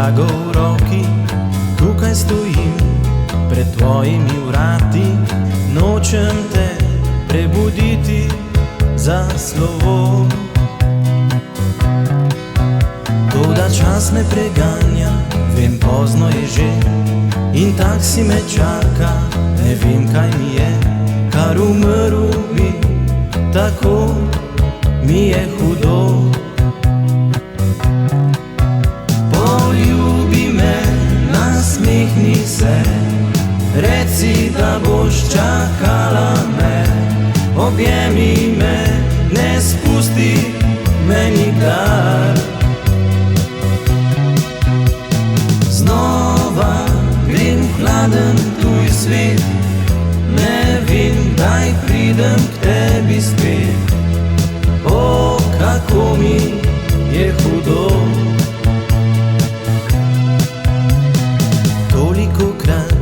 flago v roki, tukaj stojim pred tvojimi vrati. Nočem te prebuditi za slovo, toda čas me preganja, vem, pozno je že in taksi me čaka. Ne vem, kaj mi je, kar umrl bi, tako mi je hudo. Poljubi me, nasmehni se, reci, da boš čakala me. Objemi me, ne spusti me nikdar. Znova grem v hladen tuj svet, ne vem, kdaj pridem k tebi spet. O, kako mi je hudo. Tolikokrat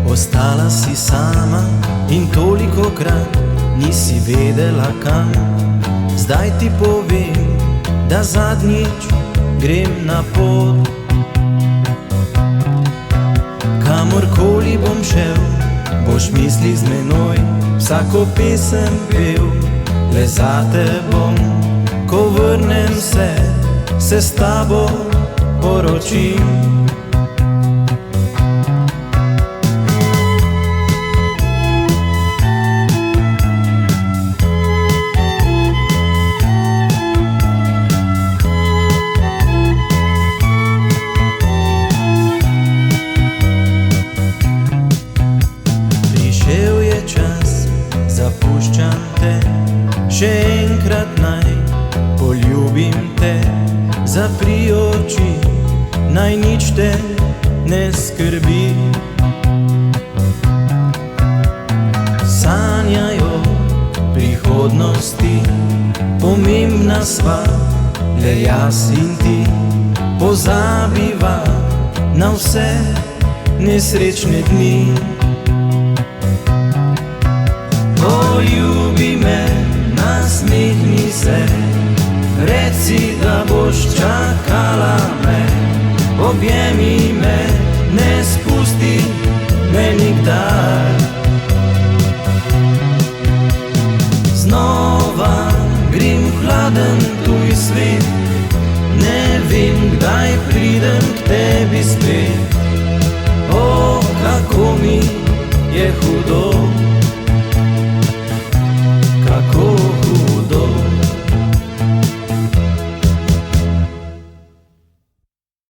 ostala si sama in tolikokrat nisi vedela kam. Zdaj ti povem, da zadnjič grem na pot. Kamorkoli bom šel, boš mislih z menoj, vsako pesem pel. Le zate bom, ko vrnem se s tabo poročim. Zapuščam te, še enkrat naj poljubim te. Zapri oči, naj nič te ne skrbi. Sanjaj o prihodnosti, pomembna sva le jaz in ti. Pozabiva na vse nesrečne dni. Poljubi me, nasmehni se, reci, da boš čakala me. Objemi me, ne spusti me nikdar. Znova grem v hladen tuj svet, ne vem, kdaj pridem k tebi spet. O, kako mi je hudo.